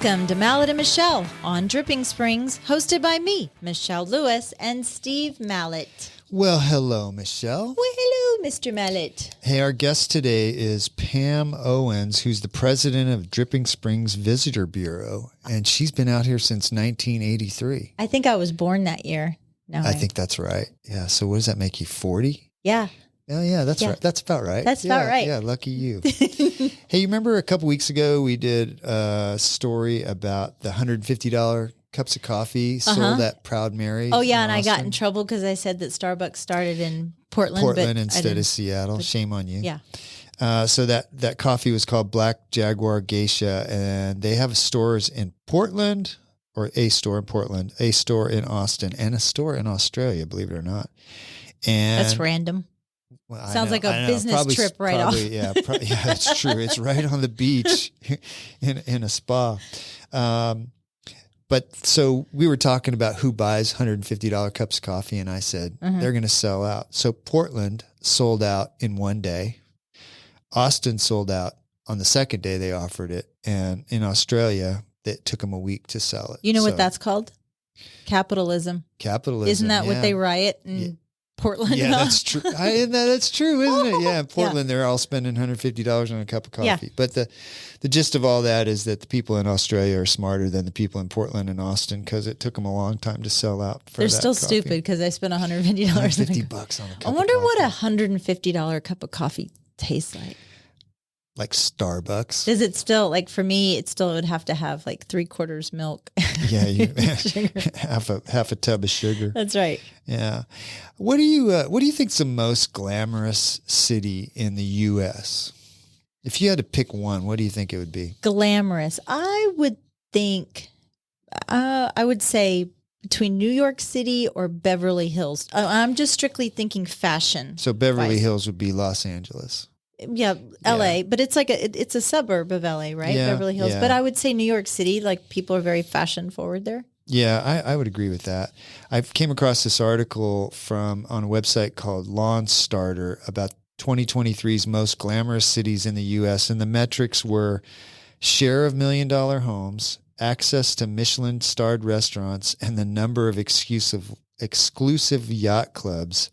Welcome to Mallett and Michelle on Dripping Springs, hosted by me, Michelle Lewis, and Steve Mallett. Well, hello, Michelle. Well, hello, Mr. Mallett. Hey, our guest today is Pam Owens, who's the president of Dripping Springs Visitor Bureau, and she's been out here since 1983. I think I was born that year. No, I think that's right. Yeah, so what does that make you, 40? Yeah. Oh, yeah, that's right. That's about right. That's about right. Yeah, lucky you. Hey, you remember a couple weeks ago we did a story about the $150 cups of coffee sold at Proud Mary? Oh, yeah, and I got in trouble because I said that Starbucks started in Portland. Portland instead of Seattle. Shame on you. Yeah. So that coffee was called Black Jaguar Geisha, and they have stores in Portland, or a store in Portland, a store in Austin, and a store in Australia, believe it or not. And that's random. Well, sounds like a business trip off. Yeah, yeah, that's true. It's right on the beach in a spa. But so we were talking about who buys $150 cups of coffee, and I said they're going to sell out. So Portland sold out in one day. Austin sold out on the second day they offered it, and in Australia, it took them a week to sell it. You know what that's called? Capitalism. Capitalism. Isn't that what they riot in Portland? Yeah, that's true. That's true, isn't it? Yeah, in Portland, they're all spending $150 on a cup of coffee. Yeah. But the gist of all that is that the people in Australia are smarter than the people in Portland and Austin because it took them a long time to sell out. They're still stupid because they spent $150. $150 on a cup of coffee. I wonder what a $150 cup of coffee tastes like. Like Starbucks. Does it still, like for me, it still would have to have like 3/4 milk. Yeah, half a tub of sugar. That's right. Yeah. What do you think's the most glamorous city in the U.S.? If you had to pick one, what do you think it would be? Glamorous. I would think, I would say between New York City or Beverly Hills. I'm just strictly thinking fashion. So Beverly Hills would be Los Angeles. Yeah, LA, but it's like it's a suburb of LA, right? Yeah, Beverly Hills. yeah. But I would say New York City, like people are very fashion forward there. Yeah, I would agree with that. I came across this article on a website called Lawn Starter about 2023's most glamorous cities in the U.S., and the metrics were share of $1 million homes, access to Michelin-starred restaurants, and the number of exclusive yacht clubs,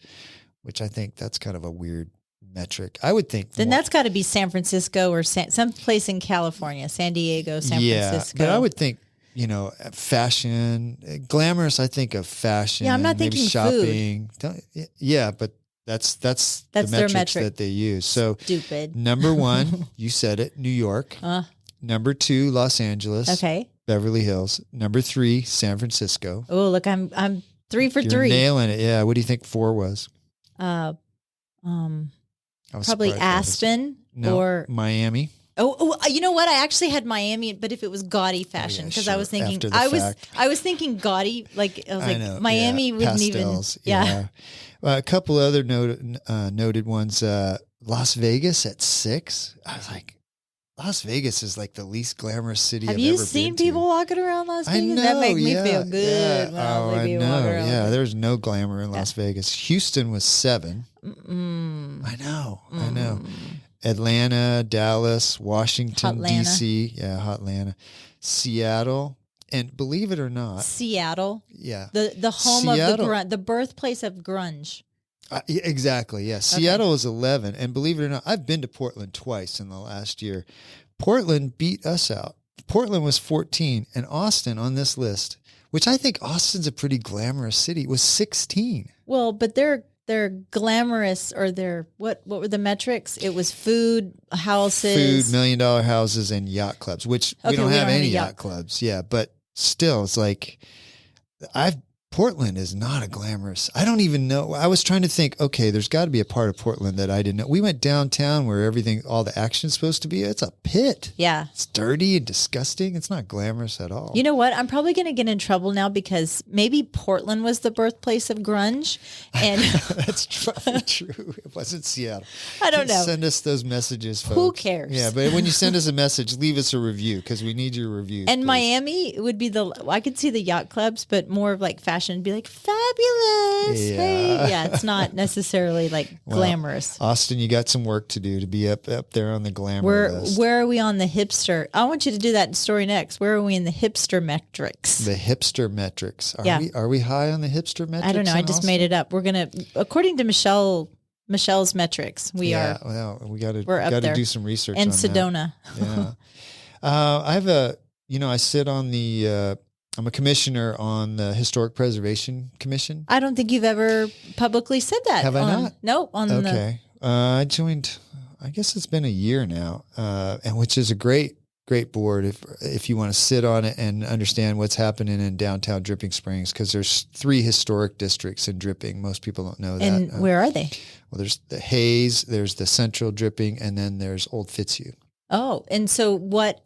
which I think that's kind of a weird metric. I would think then that's got to be San Francisco or some place in California, San Diego, San Francisco. But I would think, fashion, glamorous. I think of fashion. Yeah, I'm not maybe thinking shopping. Yeah, but that's the metrics that they use. So stupid. Number one, you said it, New York. Number two, Los Angeles. Okay. Beverly Hills. Number three, San Francisco. Oh, look, I'm 3 for 3. Nailing it. Yeah. What do you think 4 was? Probably Aspen or Miami. Oh, you know what? I actually had Miami, but if it was gaudy fashion, because I was thinking I was thinking gaudy, like I was like Miami wouldn't Pastels, even. Yeah. A couple other noted ones. Las Vegas at 6. I was like, Las Vegas is like the least glamorous city I've ever been to. Have you seen people walking around Las Vegas? I know, that makes me feel good. Yeah. I know. Yeah, there's no glamour in Las Vegas. Houston was 7. I know. Atlanta, Dallas, Washington, D.C. Yeah, Hotlanta. Seattle. And believe it or not. Seattle. Yeah. The home of the birthplace of grunge. Exactly, yeah. Seattle is 11. And believe it or not, I've been to Portland twice in the last year. Portland beat us out. Portland was 14. And Austin on this list, which I think Austin's a pretty glamorous city, was 16. Well, but they're glamorous, or what were the metrics? It was food, houses. Food, $1 million houses, and yacht clubs, which we don't have any yacht clubs. Yeah, but still, it's like Portland is not a glamorous. I don't even know. I was trying to think, okay, there's got to be a part of Portland that I didn't know. We went downtown where all the action's supposed to be. It's a pit. Yeah. It's dirty and disgusting. It's not glamorous at all. You know what? I'm probably going to get in trouble now because maybe Portland was the birthplace of grunge. And that's probably true. It wasn't Seattle. I don't know. Send us those messages, folks. Who cares? Yeah, but when you send us a message, leave us a review because we need your reviews. And please. Miami would be I could see the yacht clubs, but more of like fashion fashion and be like, fabulous. Yeah. Hey. Yeah, it's not necessarily like glamorous. Austin, you got some work to do to be up there on the glamour list. Where are we on the hipster? I want you to do that story next. Where are we in the hipster metrics? The hipster metrics. Are we high on the hipster metrics? I don't know. I just made it up. We're going to, according to Michelle's metrics, we are. Well, we got to do some research and on Sedona. That. Yeah. I have I sit on I'm a commissioner on the Historic Preservation Commission. I don't think you've ever publicly said that. Have I not? No. Okay. I joined, I guess it's been a year now, and which is a great board if you want to sit on it and understand what's happening in downtown Dripping Springs, because there's 3 historic districts in Dripping. Most people don't know that. And where are they? Well, there's the Hayes, there's the Central Dripping, and then there's Old Fitzhugh. Oh, and so what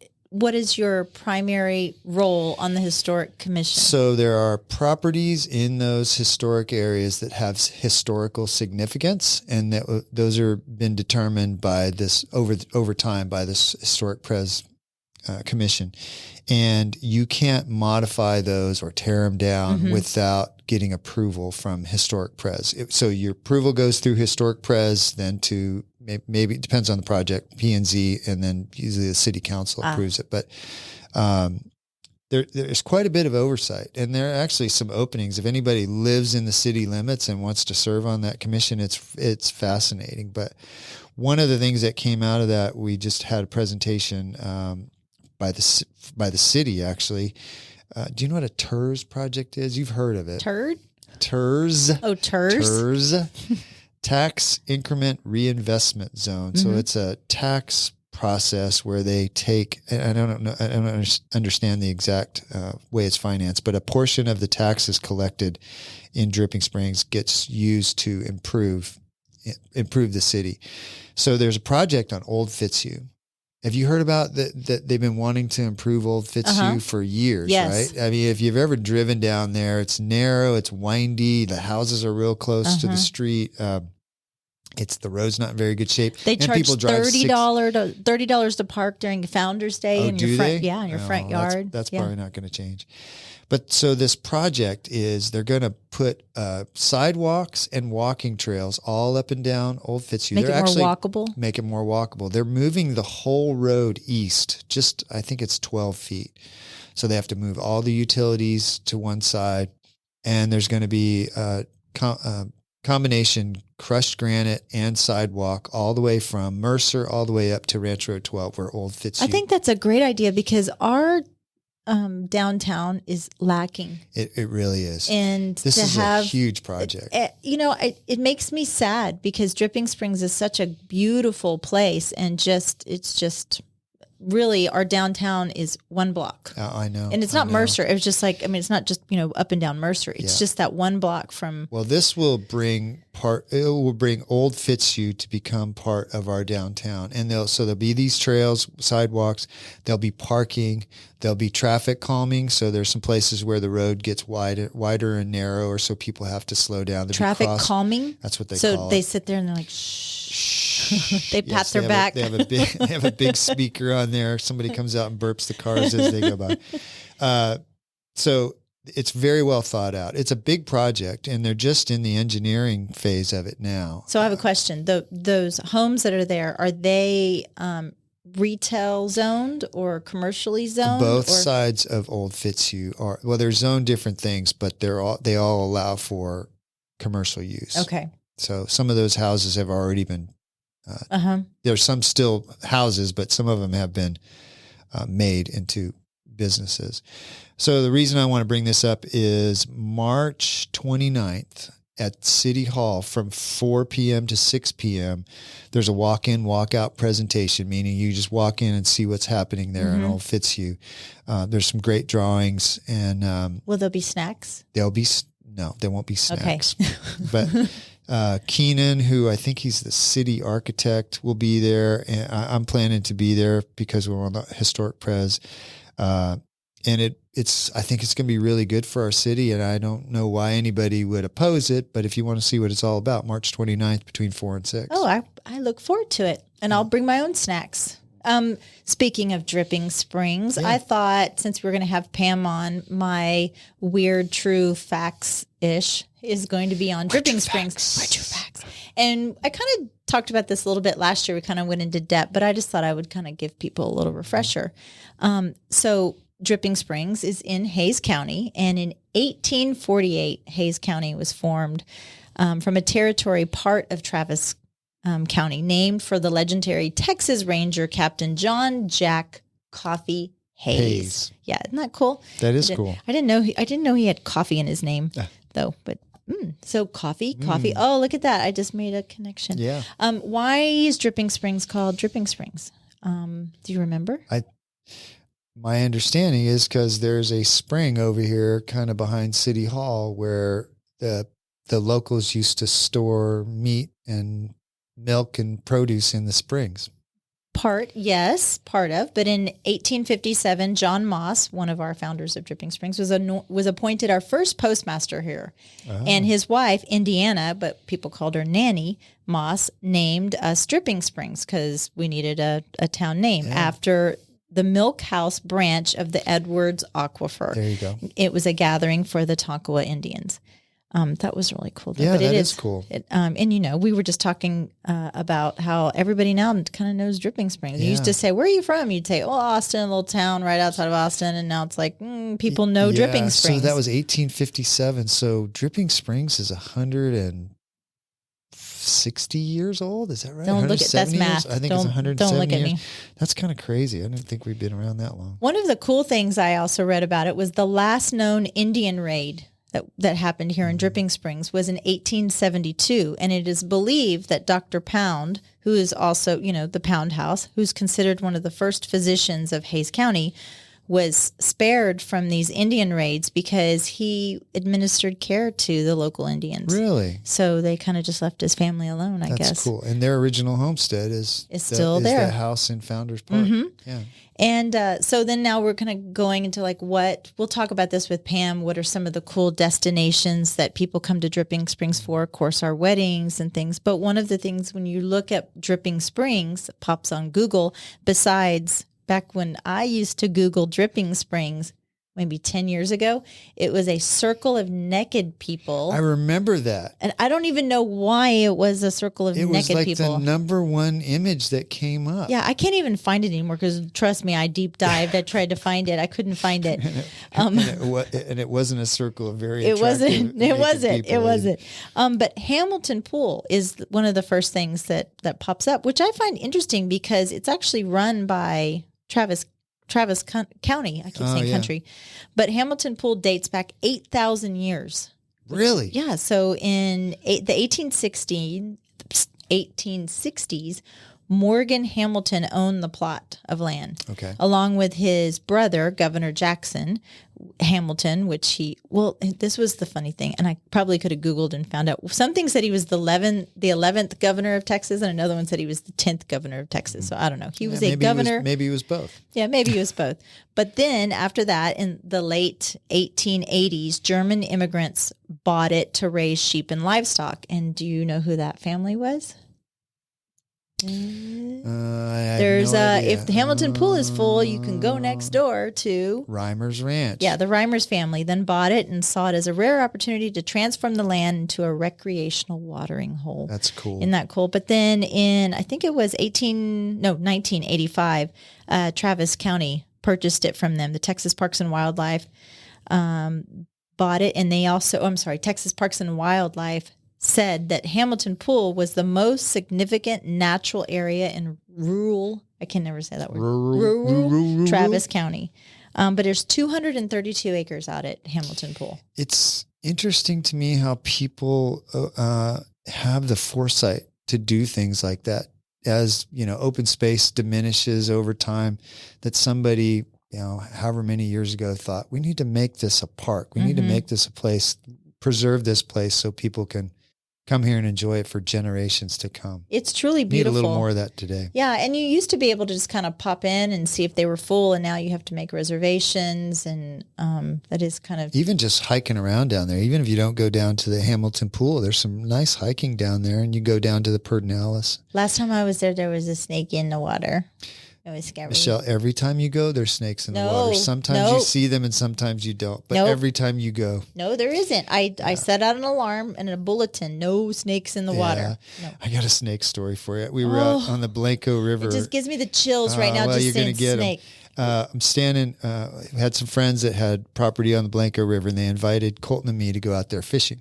is your primary role on the Historic Commission? So there are properties in those historic areas that have historical significance, and that those are been determined by this over time by this Historic Pres Commission. And you can't modify those or tear them down without getting approval from Historic Pres. So your approval goes through Historic Pres, then to maybe it depends on the project, P&Z, and then usually the city council approves it. But there's quite a bit of oversight, and there are actually some openings. If anybody lives in the city limits and wants to serve on that commission, it's fascinating. But one of the things that came out of that, we just had a presentation by the city, actually. Do you know what a TIRZ project is? You've heard of it. TIRZ. Oh, TIRZ. TIRZ. Tax Increment Reinvestment Zone. So it's a tax process where they take, and I don't understand the exact way it's financed, but a portion of the taxes collected in Dripping Springs gets used to improve the city. So there's a project on Old Fitzhugh. Have you heard about that they've been wanting to improve Old Fitzhugh for years, yes. right? I mean, if you've ever driven down there, it's narrow, it's windy, the houses are real close to the street. The road's not in very good shape. They charge $30 to park during Founder's Day in your front, in your front yard. That's probably not going to change. But so this project is they're going to put sidewalks and walking trails all up and down Old Fitzhugh. Make it more walkable? Make it more walkable. They're moving the whole road east, I think it's 12 feet. So they have to move all the utilities to one side, and there's going to be a combination crushed granite and sidewalk all the way from Mercer all the way up to Ranch Road 12 where Old Fitzhugh. I think that's a great idea because our downtown is lacking. It really is. And this is a huge project. It makes me sad because Dripping Springs is such a beautiful place, and it's just really our downtown is one block. I know. And it's not Mercer. It was just it's not just, up and down Mercer. It's just that one block from. Well, this will bring Old Fitzhugh to become part of our downtown. And there'll be these trails, sidewalks, there'll be parking, there'll be traffic calming. So there's some places where the road gets wider and narrower, so people have to slow down. Traffic calming? That's what they call it. So they sit there and they're like, shh. They pat their back. They have a big speaker on there. Somebody comes out and burps the cars as they go by. So it's very well thought out. It's a big project, and they're just in the engineering phase of it now. So I have a question. Those homes that are there, are they retail zoned or commercially zoned? Both sides of Old Fitzhugh are. Well, they're zoned different things, but they all allow for commercial use. Okay. So some of those houses have already been. There's some still houses, but some of them have been made into businesses. So the reason I want to bring this up is March 29th at City Hall from 4 p.m. to 6 p.m. There's a walk-in, walk-out presentation, meaning you just walk in and see what's happening there in Old Fitzhugh. There's some great drawings. And will there be snacks? No, there won't be snacks. Okay. But Keenan, who I think he's the city architect, will be there. And I'm planning to be there because we're on the Historic Pres. And I think it's going to be really good for our city, and I don't know why anybody would oppose it, but if you want to see what it's all about, March 29th between 4 and 6. Oh, I look forward to it, and I'll bring my own snacks. Speaking of dripping springs, I thought since we were going to have Pam on, my weird true facts-ish is going to be on dripping springs. My true facts. And I kind of talked about this a little bit last year. We kind of went into depth, but I just thought I would kind of give people a little refresher. So Dripping Springs is in Hays County, and in 1848, Hays County was formed from a territory part of Travis County, named for the legendary Texas Ranger Captain John Jack Coffee Hays. Yeah, isn't that cool? That is cool. I didn't know he had coffee in his name though. But so coffee. Oh, look at that! I just made a connection. Yeah. Why is Dripping Springs called Dripping Springs? Do you remember? My understanding is because there's a spring over here, kind of behind City Hall, where the locals used to store meat and milk and produce in the springs. Part of. But in 1857, John Moss, one of our founders of Dripping Springs, was appointed our first postmaster here. Oh. And his wife, Indiana, but people called her Nanny Moss, named us Dripping Springs because we needed a town name after the Milk House branch of the Edwards Aquifer. There you go. It was a gathering for the Tonkawa Indians. That was really cool. Yeah, that is cool. And we were just talking about how everybody now kind of knows Dripping Springs. You used to say, "Where are you from?" You'd say, "Oh, Austin, a little town right outside of Austin." And now it's like people know Dripping Springs. So that was 1857. So Dripping Springs is 160 years old. Is that right? Don't look at that's math. I think it's 170 Don't look at me. That's kind of crazy. I didn't think we'd been around that long. One of the cool things I also read about it was the last known Indian raid that happened here in Dripping Springs was in 1872. And it is believed that Dr. Pound, who is also, the Pound House, who's considered one of the first physicians of Hays County, was spared from these Indian raids because he administered care to the local Indians. Really? So they kind of just left his family alone, I guess. That's cool. And their original homestead is still there. The house in Founders Park. Mm-hmm. Yeah. And so then now we're kind of going into we'll talk about this with Pam. What are some of the cool destinations that people come to Dripping Springs for? Of course, our weddings and things. But one of the things when you look at Dripping Springs, it pops on Google, besides back when I used to Google Dripping Springs, maybe 10 years ago, it was a circle of naked people. I remember that. And I don't even know why it was a circle of naked people. It was like the number one image that came up. Yeah, I can't even find it anymore because, trust me, I deep dived. I tried to find it. I couldn't find it. And it wasn't a circle of very attractive It wasn't. people. It wasn't. But Hamilton Pool is one of the first things that pops up, which I find interesting because it's actually run by Travis County. I keep saying country. But Hamilton Pool dates back 8,000 years. Really? Yeah. So in the 1860s, Morgan Hamilton owned the plot of land. Okay. Along with his brother, Governor Jackson Hamilton, this was the funny thing, and I probably could have Googled and found out. Something said he was the 11th governor of Texas, and another one said he was the 10th governor of Texas. So I don't know. He was a governor. Maybe he was both. Yeah, maybe he was both. But then after that, in the late 1880s, German immigrants bought it to raise sheep and livestock. And do you know who that family was? If the Hamilton Pool is full, you can go next door to Reimer's Ranch. Yeah, the Reimers family then bought it and saw it as a rare opportunity to transform the land into a recreational watering hole. That's cool. Isn't that cool? But then in, I think it was 1985, Travis County purchased it from them. The Texas Parks and Wildlife bought it, and Texas Parks and Wildlife said that Hamilton Pool was the most significant natural area in rural Travis County. But there's 232 acres out at Hamilton Pool. It's interesting to me how people have the foresight to do things like that. As, open space diminishes over time, that somebody, however many years ago thought, we need to make this a park. We need to make this a place, preserve this place so people can come here and enjoy it for generations to come. It's truly beautiful. Need a little more of that today. Yeah, and you used to be able to just kind of pop in and see if they were full, and now you have to make reservations, and that is kind of... Even just hiking around down there, even if you don't go down to the Hamilton Pool, there's some nice hiking down there, and you go down to the Pedernales. Last time I was there was a snake in the water. It was scary. Michelle, every time you go, there's snakes in the water. Sometimes you see them and sometimes you don't. But every time you go. No, there isn't. I set out an alarm and a bulletin. No snakes in the water. No. I got a snake story for you. We were out on the Blanco River. It just gives me the chills right now just saying snake. I'm standing, we had some friends that had property on the Blanco River, and they invited Colton and me to go out there fishing.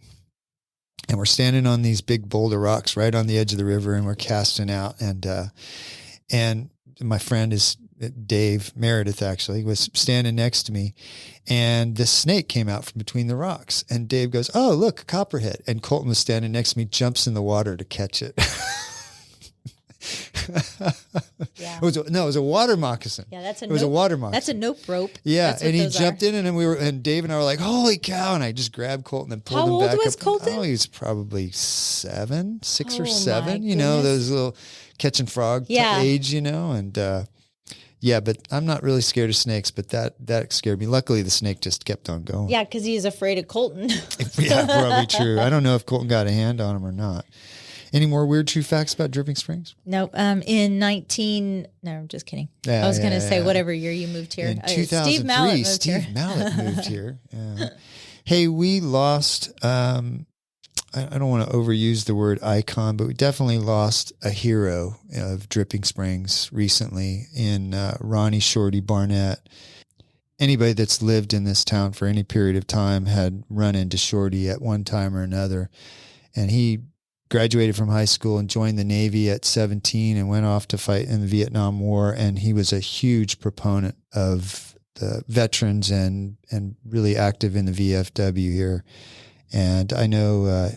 And we're standing on these big boulder rocks right on the edge of the river, and we're casting out. And my friend is Dave Meredith, actually, was standing next to me, and this snake came out from between the rocks. And Dave goes, "Oh, look, a copperhead." And Colton was standing next to me, jumps in the water to catch it. Yeah. It was a water moccasin. Yeah, it was a water moccasin. That's a nope rope. Yeah, and he jumped in, and Dave and I were like, "Holy cow!" And I just grabbed Colton and pulled him back up. How old was Colton? Oh, he was probably 6 or 7. You know, those little catching frog age. You know, and but I'm not really scared of snakes, but that scared me. Luckily, the snake just kept on going. Yeah, because he's afraid of Colton. Yeah, probably true. I don't know if Colton got a hand on him or not. Any more weird true facts about Dripping Springs? No. No, I'm just kidding. I was going to say whatever year you moved here. In 2003, Steve Mallett moved here. Yeah. Hey, we lost, I don't want to overuse the word icon, but we definitely lost a hero of Dripping Springs recently in Ronnie, Shorty, Barnett. Anybody that's lived in this town for any period of time had run into Shorty at one time or another. And he graduated from high school and joined the Navy at 17 and went off to fight in the Vietnam War. And he was a huge proponent of the veterans and really active in the VFW here. And I know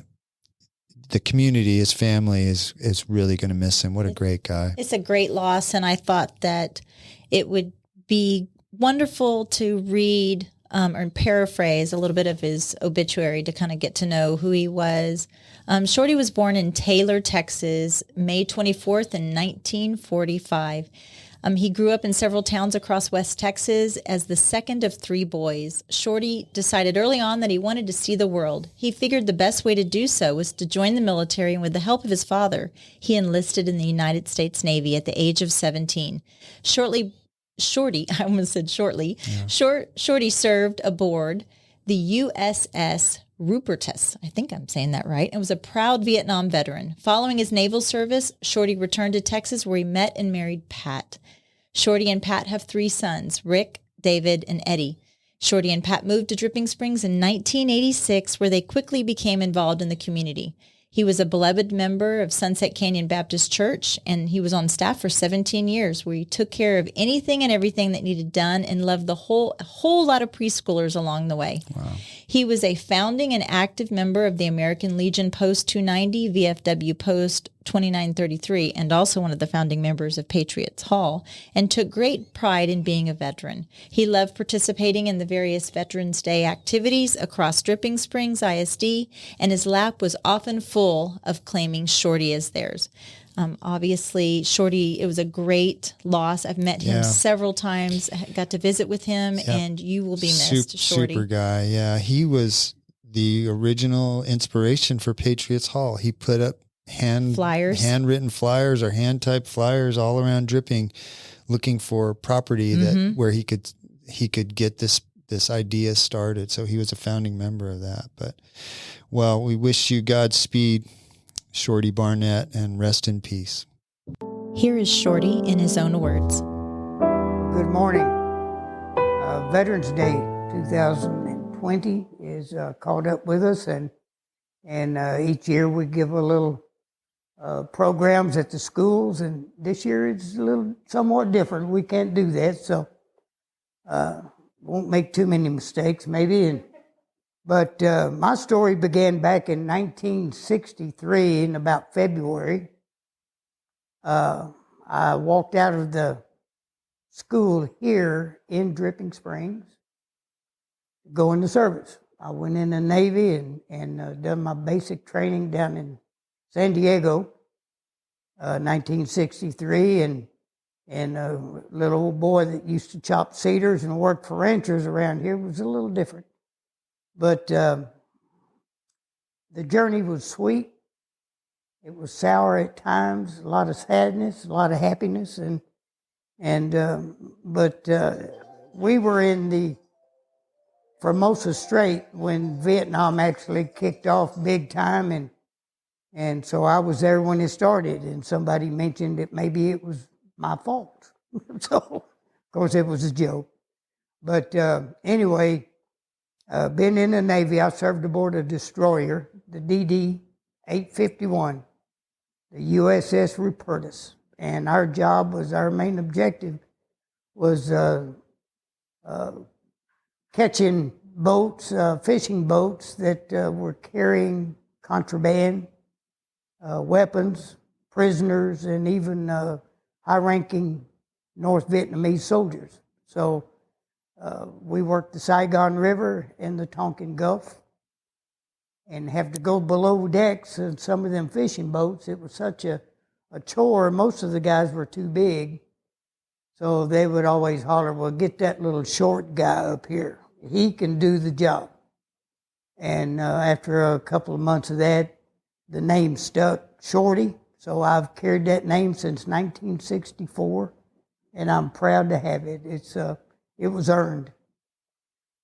the community, his family is really going to miss him. What a great guy. It's a great loss. And I thought that it would be wonderful to read or paraphrase a little bit of his obituary to kind of get to know who he was. Shorty was born in Taylor, Texas, May 24th in 1945. He grew up in several towns across West Texas as the second of 3 boys. Shorty decided early on that he wanted to see the world. He figured the best way to do so was to join the military, and with the help of his father, he enlisted in the United States Navy at the age of 17. Shorty served aboard the USS Rupertus. I think I'm saying that right. And was a proud Vietnam veteran. Following his naval service, Shorty returned to Texas where he met and married Pat. Shorty and Pat have 3 sons, Rick, David, and Eddie. Shorty and Pat moved to Dripping Springs in 1986, where they quickly became involved in the community. He was a beloved member of Sunset Canyon Baptist Church, and he was on staff for 17 years, where he took care of anything and everything that needed done and loved a whole lot of preschoolers along the way. Wow. He was a founding and active member of the American Legion Post 290, VFW Post 2933, and also one of the founding members of Patriots Hall, and took great pride in being a veteran. He loved participating in the various Veterans Day activities across Dripping Springs ISD, and his lap was often full of claiming Shorty as theirs. Obviously, Shorty, it was a great loss. I've met him several times, got to visit with him, and you will be missed, Shorty. Super guy, yeah. He was the original inspiration for Patriots Hall. He put up handwritten flyers or hand-typed flyers all around Dripping, looking for property that where he could get this idea started. So he was a founding member of that. But, well, we wish you Godspeed, Shorty Barnett, and rest in peace. Here is Shorty in his own words. Good morning. Veterans Day 2020 is caught up with us, and each year we give a little programs at the schools, and this year it's a little somewhat different. We can't do that, so won't make too many mistakes maybe. But my story began back in 1963 in about February. I walked out of the school here in Dripping Springs, going to service. I went in the Navy and done my basic training down in San Diego, 1963, and a little old boy that used to chop cedars and work for ranchers around here was a little different. But the journey was sweet. It was sour at times, a lot of sadness, a lot of happiness, and But we were in the Formosa Strait when Vietnam actually kicked off big time, and so I was there when it started, and somebody mentioned that maybe it was my fault. So, of course, it was a joke. But anyway, been in the Navy. I served aboard a destroyer, the DD-851, the USS Rupertus. And our main objective was catching boats, fishing boats that were carrying contraband, weapons, prisoners, and even high-ranking North Vietnamese soldiers. So we worked the Saigon River and the Tonkin Gulf and have to go below decks in some of them fishing boats. It was such a chore. Most of the guys were too big, so they would always holler, well, get that little short guy up here. He can do the job. And after a couple of months of that, the name stuck, Shorty. So I've carried that name since 1964, and I'm proud to have it. It was earned.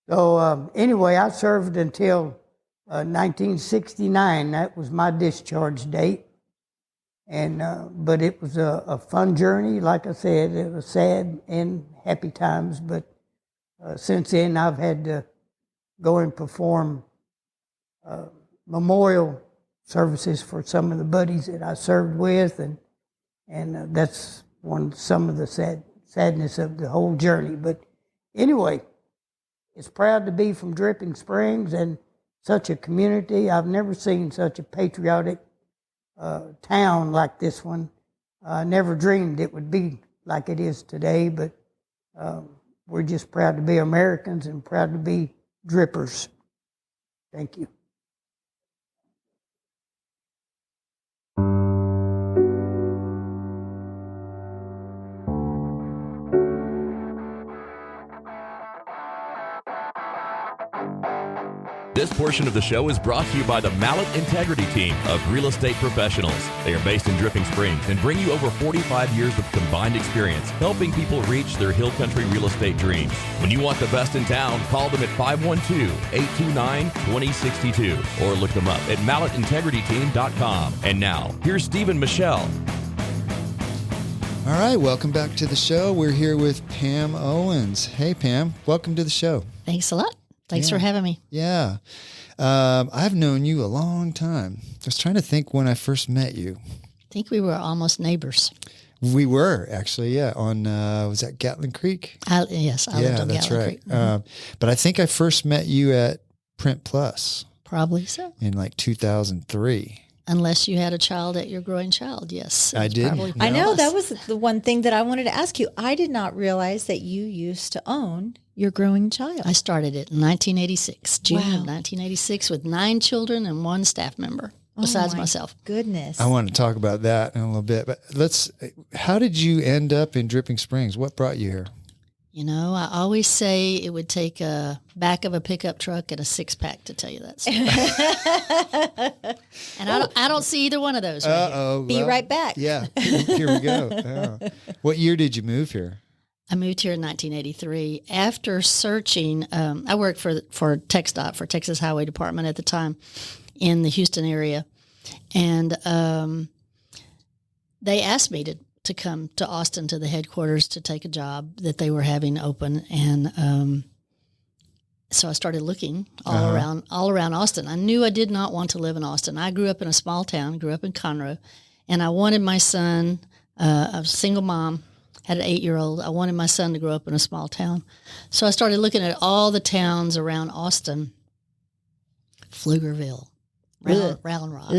So anyway, I served until 1969. That was my discharge date. And but it was a fun journey. Like I said, it was sad and happy times. But since then, I've had to go and perform memorial services for some of the buddies that I served with, and that's some of the sadness of the whole journey. But anyway, it's proud to be from Dripping Springs and such a community. I've never seen such a patriotic town like this one. I never dreamed it would be like it is today, but we're just proud to be Americans and proud to be Drippers. Thank you. This portion of the show is brought to you by the Mallett Integrity Team of real estate professionals. They are based in Dripping Springs and bring you over 45 years of combined experience helping people reach their hill country real estate dreams. When you want the best in town, call them at 512-829-2062 or look them up at mallettintegrityteam.com. And now, here's Steve and Michelle. All right, welcome back to the show. We're here with Pam Owens. Hey, Pam, welcome to the show. Thanks a lot. Thanks for having me. Yeah. I've known you a long time. I was trying to think when I first met you. I think we were almost neighbors. We were, actually, yeah. On, was that Gatlin Creek? Yes, I lived on that's Gatlin right. Creek. Mm-hmm. But I think I first met you at Print Plus. Probably so. In like 2003. Unless you had a child at your growing child, yes. I did. I know, that was the one thing that I wanted to ask you. I did not realize that you used to own your growing child. I started it in 1986, June of 1986, with 9 children and 1 staff member, besides myself. Goodness. I want to talk about that in a little bit, but how did you end up in Dripping Springs? What brought you here? You know, I always say it would take a back of a pickup truck and a 6-pack to tell you that story. And I don't see either one of those. Be right back. Yeah, here we go. Oh. What year did you move here? I moved here in 1983 after searching. I worked for TxDOT, for Texas Highway Department at the time, in the Houston area, and they asked me to come to Austin to the headquarters to take a job that they were having open, and so I started looking all around Austin. I knew I did not want to live in Austin. I grew up in a small town, grew up in Conroe, and I wanted my son. I was a single mom, had an 8-year-old. I wanted my son to grow up in a small town, so I started looking at all the towns around Austin. Pflugerville, Round Rock,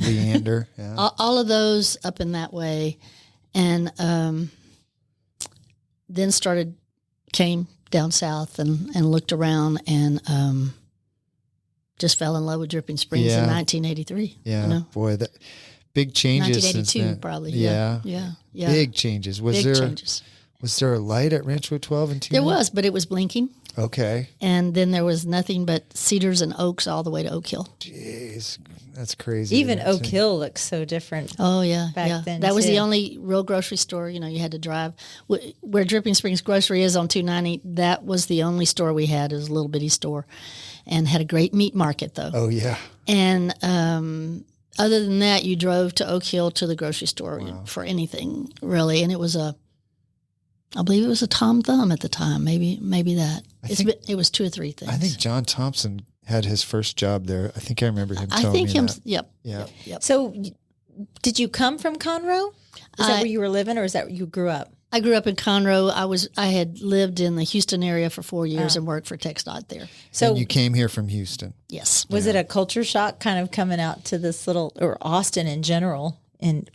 Leander, yeah. all of those up in that way. And then came down south and looked around and just fell in love with Dripping Springs in 1983. Yeah, you know? Boy, that big changes. 1982 since then. probably. Yeah. Yeah. Big changes. Big changes. Was there a light at Rancho 12 and 2? There was, but it was blinking. Okay. And then there was nothing but cedars and oaks all the way to Oak Hill. Jeez, that's crazy. Even Oak Hill looks so different. Oh, yeah. Back then, that was too. the only real grocery store. You had to drive. Where Dripping Springs Grocery is on 290, that was the only store we had. It was a little bitty store and had a great meat market, though. Oh, yeah. And other than that, you drove to Oak Hill to the grocery store for anything, really. And it was I believe it was a Tom Thumb at the time, maybe that. It was 2 or 3 things. I think John Thompson had his first job there. I think I remember him telling me that. Yep. Yeah. Yep. So, did you come from Conroe? Is that where you were living, or is that where you grew up? I grew up in Conroe. I had lived in the Houston area for 4 years and worked for TxDOT there. So and you came here from Houston. Yes. Was it a culture shock kind of coming out to this or Austin in general? And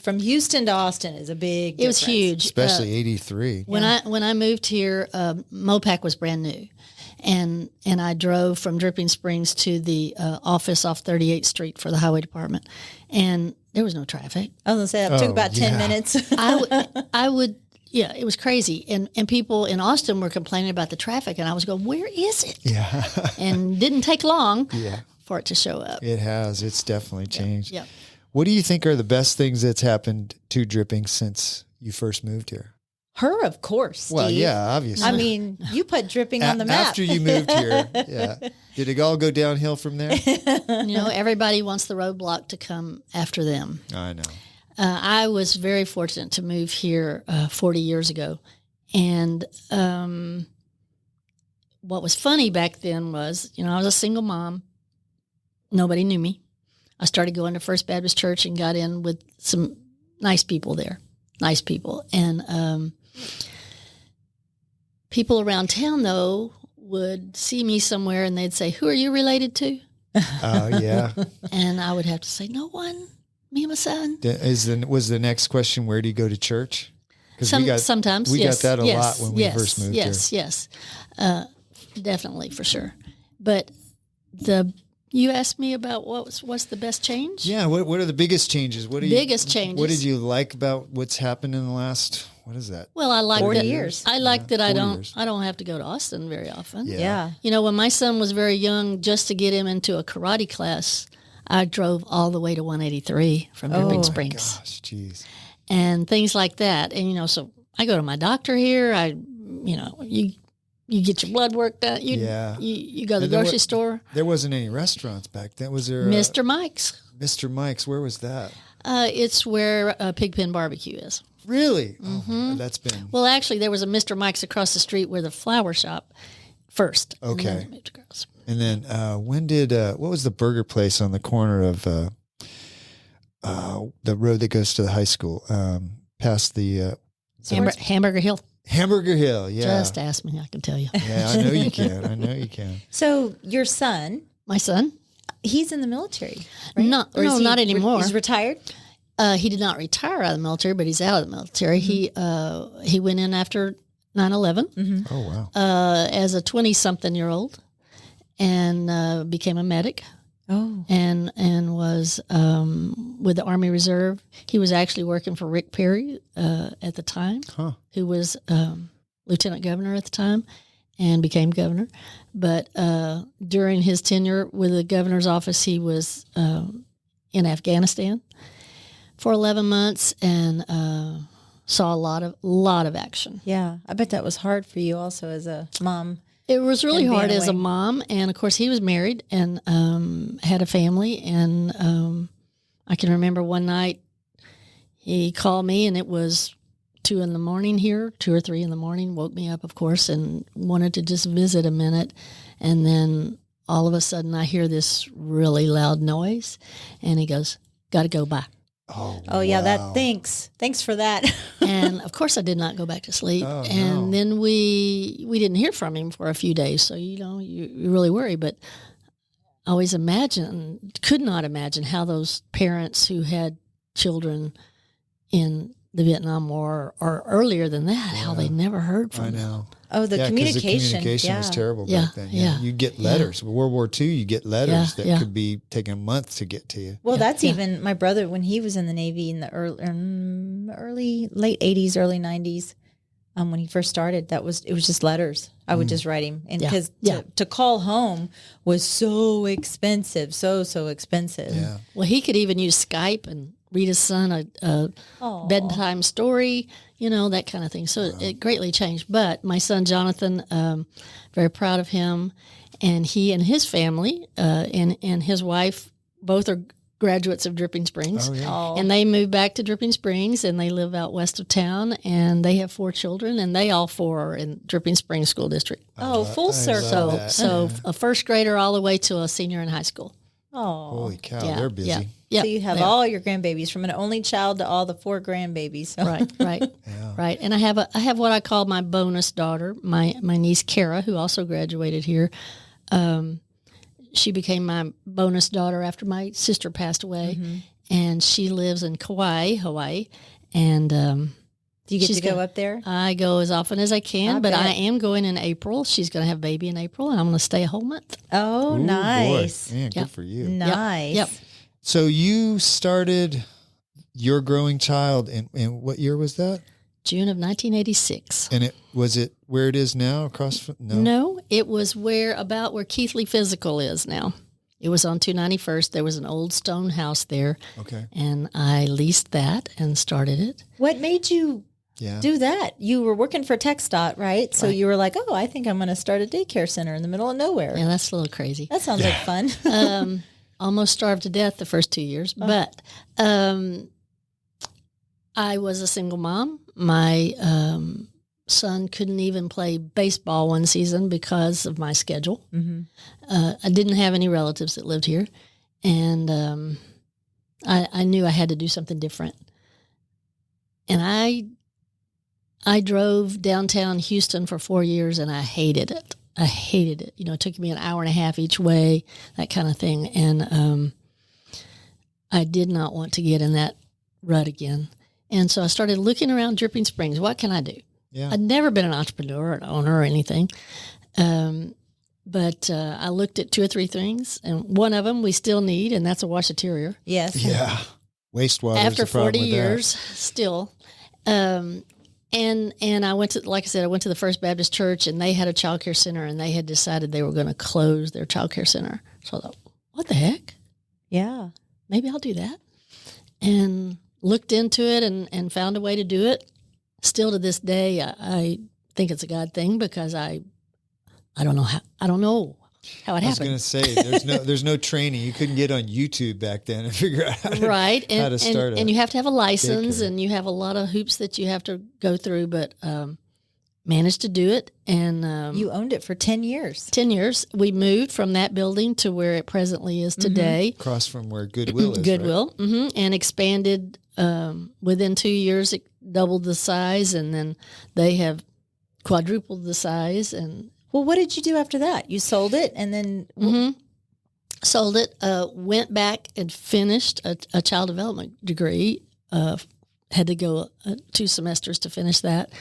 from Houston to Austin is a big difference. It was huge. Especially 83. When I moved here, Mopac was brand new. And I drove from Dripping Springs to the office off 38th Street for the highway department. And there was no traffic. I was going to say, it took about 10 minutes. I would, it was crazy. And people in Austin were complaining about the traffic. And I was going, where is it? Yeah. And didn't take long for it to show up. It has. It's definitely changed. Yeah. What do you think are the best things that's happened to Dripping since you first moved here? Her, of course, Steve. Well, yeah, obviously. I mean, you put Dripping on the map. After you moved here, yeah. Did it all go downhill from there? Everybody wants the roadblock to come after them. I know. I was very fortunate to move here 40 years ago. And what was funny back then was, I was a single mom. Nobody knew me. I started going to First Baptist Church and got in with some nice people there. Nice people. And people around town, though, would see me somewhere and they'd say, "Who are you related to?" Oh, yeah. And I would have to say, "No one. Me and my son." Was the next question, where do you go to church? Sometimes, we yes. got that a lot when we first moved here. Yes. Definitely, for sure. But you asked me about what's the best change? Yeah, what are the biggest changes? Biggest changes. What did you like about what's happened in the last, what is that? Well, I like 40 that. years. I like that I 40 don't years. I don't have to go to Austin very often. Yeah. When my son was very young, just to get him into a karate class, I drove all the way to 183 from Dripping Springs. Gosh, jeez. And things like that. And so I go to my doctor here. You get your blood work done. You go to the grocery store. There wasn't any restaurants back then. Was there? Mr. Mike's. Mr. Mike's. Where was that? It's where Pigpen Barbecue is. Really? Mm-hmm. Oh, that's been. Well, actually, there was a Mr. Mike's across the street where the flower shop first. Okay. And then moved to girls. And then when did what was the burger place on the corner of the road that goes to the high school past the Hamburger Hill. Hamburger Hill? Yeah. Just ask me, I can tell you. Yeah, I know you can. So your son, My son? he's in the military, right? Not anymore. He's retired? He did not retire out of the military, but he's out of the military. Mm-hmm. He went in after 9/11 Oh wow. as a 20-something-year-old and became a medic. Oh. And was with the Army Reserve. He was actually working for Rick Perry at the time, who was lieutenant governor at the time and became governor. But during his tenure with the governor's office, he was in Afghanistan for 11 months and saw a lot of action. Yeah. I bet that was hard for you also as a mom. It was really And being hard as a away. mom, and of course he was married and had a family. And I can remember one night he called me, and it was 2 a.m. here, 2 or 3 a.m. Woke me up, of course, and wanted to just visit a minute. And then all of a sudden, I hear this really loud noise, and he goes, "Got to go by." Oh yeah, wow. Thanks for that. And of course, I did not go back to sleep. Oh, and no. then we didn't hear from him for a few days. So you really worry. But I always could not imagine how those parents who had children in the Vietnam War or earlier than that, how they never heard from I them. know. Oh, the 'cause communication. The communication was terrible Yeah, back then. yeah. You get letters. World War II, you get letters that yeah. could be taking a month to get to you. Well, that's even my brother when he was in the Navy in the late 80s, early 90s. when he first started, it was just letters. I would just write him, and because to call home was so expensive, so expensive. Yeah. Well, he could even use Skype and read his son a bedtime story, that kind of thing. So it greatly changed. But my son Jonathan, very proud of him, and he and his family and his wife both are graduates of Dripping Springs. Oh, yeah. And they moved back to Dripping Springs, and they live out west of town, and they have 4 children, and they all 4 are in Dripping Springs School District. Full circle. So a first grader all the way to a senior in high school. Oh, Holy cow, Yeah, they're busy. yeah. Yep, so you have all your grandbabies, from an only child to all the 4 grandbabies. So. Right. And I have what I call my bonus daughter, my niece Kara, who also graduated here. She became my bonus daughter after my sister passed away, and she lives in Kauai, Hawaii. And Do you get to go up there? I go as often as I can, but I am going in April. She's going to have a baby in April, and I'm going to stay a whole month. Oh, Ooh, nice. Boy. Man, good for you. Nice. Yep. So you started Your Growing Child in what year was that? June of 1986. And was it where it is now across from? No, it was about where Keithley Physical is now. It was on 291st. There was an old stone house there. Okay. And I leased that and started it. What made you do that? You were working for TxDOT, right? So you were like, oh, I think I'm going to start a daycare center in the middle of nowhere. Yeah, that's a little crazy. That sounds like fun. Almost starved to death the first 2 years. But I was a single mom. My son couldn't even play baseball one season because of my schedule. I didn't have any relatives that lived here, and I knew I had to do something different. And I drove downtown Houston for 4 years, and I hated it. It took me an hour and a half each way, that kind of thing. And I did not want to get in that rut again. And so I started looking around Dripping Springs. What can I do? Yeah. I'd never been an entrepreneur or an owner or anything. But I looked at 2 or 3 things, and one of them we still need, and that's a washateria. Yes. Yeah. Wastewater. After 40 years, still. And I went to, like I said, I went to the First Baptist Church, and they had a child care center, and they had decided they were going to close their child care center. So I thought, what the heck? Yeah. Maybe I'll do that. And looked into it and found a way to do it. Still to this day, I think it's a God thing, because I don't know how it happened. I was going to say, there's no training. You couldn't get on YouTube back then and figure out how to start and you have to have a license, daycare. and you have a lot of hoops that you have to go through, but managed to do it. And you owned it for 10 years. 10 years. We moved from that building to where it presently is today. across from where Goodwill is. Goodwill, right? And expanded. Within 2 years, it doubled the size, and then they have quadrupled the size. And Well, what did you do after that? You sold it, and then sold it. Went back and finished a child development degree. Had to go 2 semesters to finish that,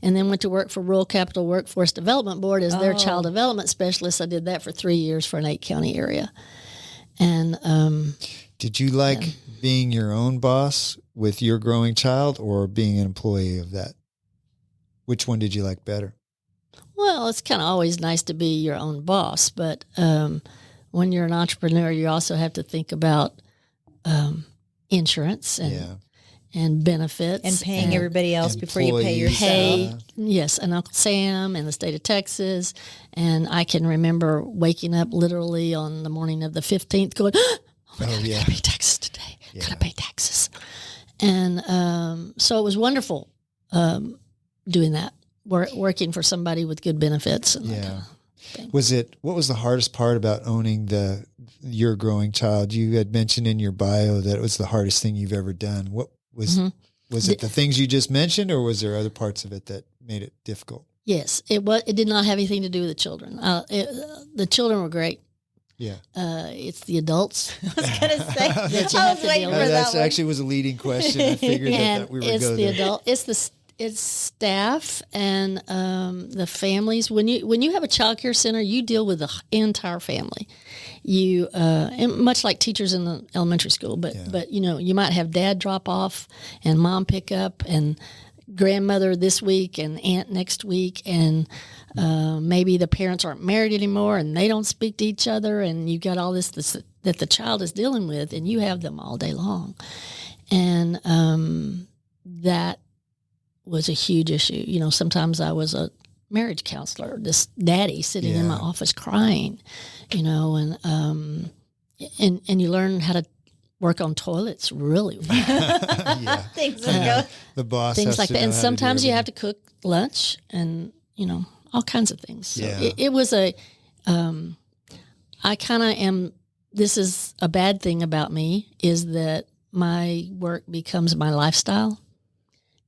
and then went to work for Rural Capital Workforce Development Board as their child development specialist. I did that for 3 years for an 8-county area. And did you like being your own boss with your growing child, or being an employee of that? Which one did you like better? Well, it's kind of always nice to be your own boss, but when you're an entrepreneur, you also have to think about insurance and benefits. And paying everybody else before you pay yourself. Yes, and Uncle Sam and the state of Texas. And I can remember waking up literally on the morning of the 15th going, oh my God, I got to pay taxes today. Yeah. Got to pay taxes. And so it was wonderful doing that, working for somebody with good benefits. And that kind of thing. What was the hardest part about owning your growing child? You had mentioned in your bio that it was the hardest thing you've ever done. What was it the things you just mentioned, or was there other parts of it that made it difficult? Yes, it did not have anything to do with the children. The children were great. Yeah. It's the adults. I was going to say, I was waiting for that that one. actually was a leading question. I figured that we were going the adult. It's staff and the families. When you have a child care center, you deal with the entire family. You and much like teachers in the elementary school, but you might have dad drop off and mom pick up and grandmother this week and aunt next week, and maybe the parents aren't married anymore and they don't speak to each other, and you got all this that the child is dealing with, and you have them all day long. And that was a huge issue. You know, sometimes I was a marriage counselor, this daddy sitting in my office crying, you know, and you learn how to work on toilets really well. Things that go. The boss Things has like to that. know And how to sometimes do you everything. have to cook lunch and, you know, all kinds of things. So Yeah. it was I kind of am, this is a bad thing about me, is that my work becomes my lifestyle.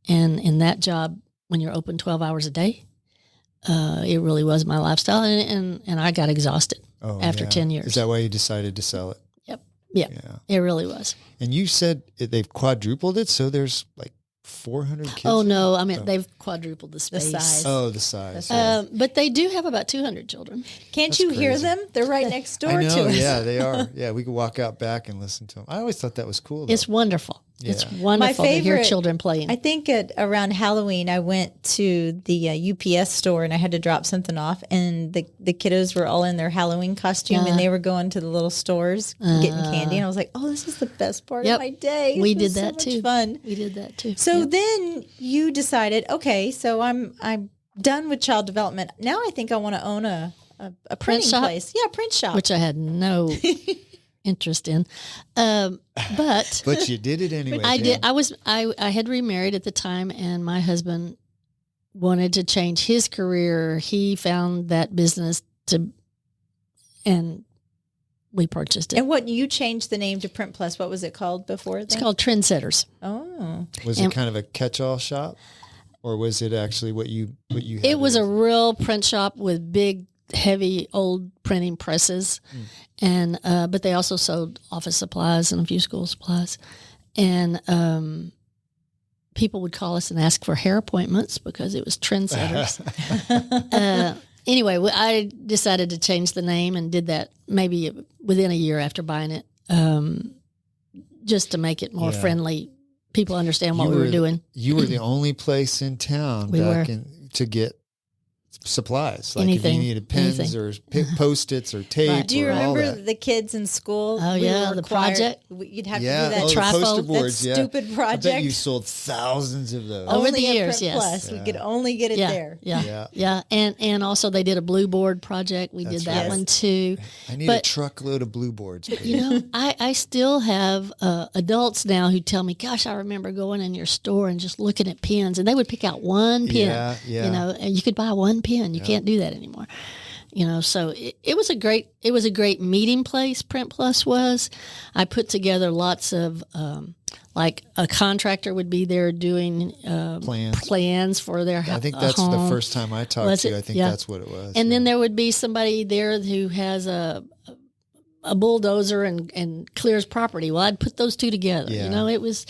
And in that job, when you're open 12 hours a day, it really was my lifestyle. And I got exhausted after 10 years. Is that why you decided to sell it? Yep. Yeah. It really was. And you said they've quadrupled it, so there's like 400 kids? Oh, no. I mean, they've quadrupled the space. size. Oh, the size. But they do have about 200 children. Can't That's you hear crazy. them? They're right next door I know, to us. yeah, they are. Yeah, we could walk out back and listen to them. I always thought that was cool, though. It's wonderful. It's Yeah. wonderful to hear favorite- children playing. I think around Halloween, I went to the UPS store and I had to drop something off, and the kiddos were all in their Halloween costume and they were going to the little stores getting candy. And I was like, oh, this is the best part of my day. We This did was that so too. much fun. We did that too. So Yep. then you decided, okay, so I'm done with child development. Now I think I want to own a printing shop? place. Yeah, print shop. Which I had no interest in. But But you did it anyway. I Pam. did. I had remarried at the time, and my husband wanted to change his career. He found that business and we purchased it. and what, you changed the name to Print Plus. What was it called before? It's called Trendsetters. Oh. Was it kind of a catch-all shop? Or was it actually what you had? It was a real print shop with big, heavy, old printing presses, and but they also sold office supplies and a few school supplies, and people would call us and ask for hair appointments because it was Trendsetters. Anyway, I decided to change the name and did that maybe within a year after buying it, just to make it more friendly. People understand what we were doing. You were the only place in town to get supplies. Like Anything. if you needed pens or Post-its or tape. Right. Do you or all remember that. the kids in school? Oh, We yeah, were the required- project. You'd have Yeah, to do that. the trifold. poster boards. That Yeah, stupid I bet project. you sold thousands of those. Over Only the at years, Print yes. Plus. We could only get it there. Yeah. And also they did a blue board project. We did that right. one too. I need a But- truckload of blue boards. You know, I still have adults now who tell me, gosh, I remember going in your store and just looking at pens, and they would pick out one pen. Yeah. You know, and you could buy one pen. You can't do that anymore. You know, so it was a great meeting place. Print Plus was. I put together lots of like a contractor would be there doing plans for their I think that's home. the first time I talked Was to you. it? I think Yeah. that's what it was. And then there would be somebody there who has a bulldozer and clears property. Well, I'd put those two together. Yeah. You know, it was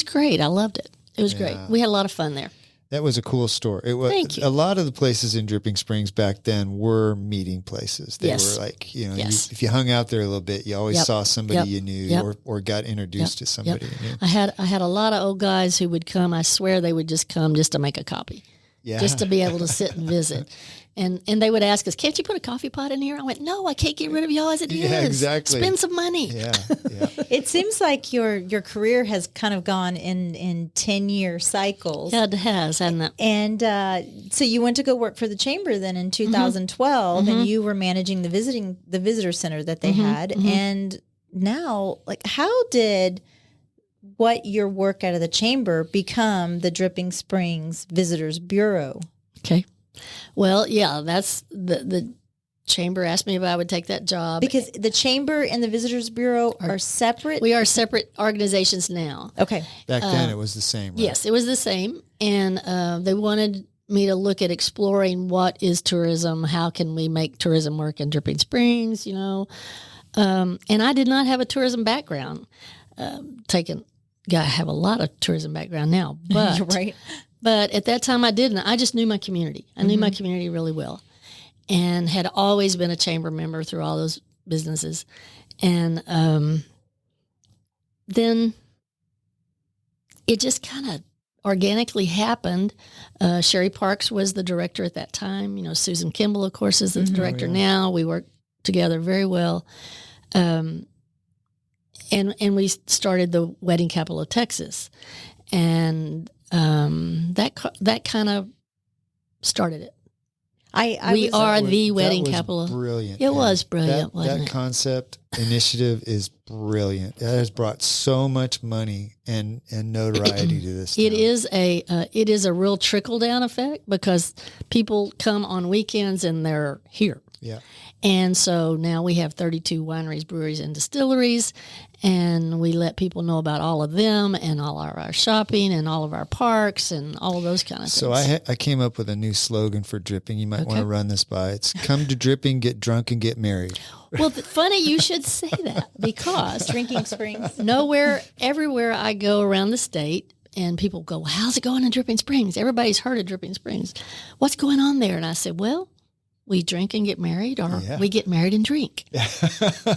great. I loved it. It was great. We had a lot of fun there. That was a cool store. It was. Thank you. A lot of the places in Dripping Springs back then were meeting places. They Yes. were like, you know, Yes. if you hung out there a little bit, you always Yep. saw somebody Yep. you knew Yep. or got introduced to somebody you knew. I had a lot of old guys who would come. I swear they would just come just to make a copy. Yeah. Just to be able to sit and visit. And they would ask us, can't you put a coffee pot in here? I went, no, I can't get rid of y'all as it is. Yeah, exactly. Spend some money. Yeah. It seems like your career has kind of gone in 10-year cycles. Yeah, it has, hasn't it? And so you went to go work for the chamber then in 2012, and you were managing the visitor center that they had. And now, like, how did what your work out of the chamber become the Dripping Springs Visitors Bureau? Okay. Well, yeah, that's the chamber asked me if I would take that job. Because the chamber and the Visitors Bureau are separate. We are separate organizations now. Okay. Back then it was the same. Right? Yes, it was the same. And they wanted me to look at exploring what is tourism, how can we make tourism work in Dripping Springs, you know. And I did not have a tourism background. I have a lot of tourism background now, but Right. But at that time I didn't. I just knew my community. I knew my community really well and had always been a chamber member through all those businesses. And then it just kind of, organically happened. Sherry Parks was the director at that time. You know, Susan Kimball, of course, is the director now. We work together very well. And we started the Wedding Capital of Texas. And that kind of started it. We are the wedding capital. Brilliant. It was brilliant, wasn't that it? concept initiative is brilliant. That has brought so much money and notoriety to this town. It is a real trickle down effect because people come on weekends and they're here. Yeah. And so now we have 32 wineries, breweries, and distilleries, and we let people know about all of them and all of our shopping and all of our parks and all of those kind of things. So I came up with a new slogan for Dripping. You might want to run this by. It's come to Dripping, get drunk, and get married. Well, funny you should say that because Drinking Springs. everywhere I go around the state, and people go, well, how's it going in Dripping Springs? Everybody's heard of Dripping Springs. What's going on there? And I said, well, we drink and get married, or we get married and drink.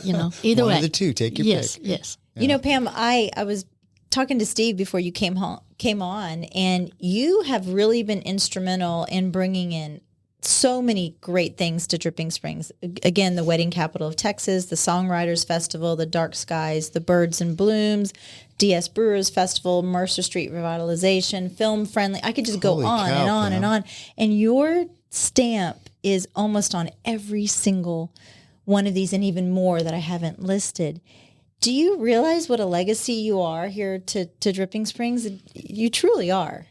You know, either way. One of the two. Take your pick. Yes. Yeah. You know, Pam, I was talking to Steve before you came on, and you have really been instrumental in bringing in so many great things to Dripping Springs. Again, the Wedding Capital of Texas, the Songwriters Festival, the Dark Skies, the Birds and Blooms, DS Brewers Festival, Mercer Street Revitalization, Film Friendly. I could just go on and on and on. And your stamp is almost on every single one of these and even more that I haven't listed. Do you realize what a legacy you are here to Dripping Springs? You truly are.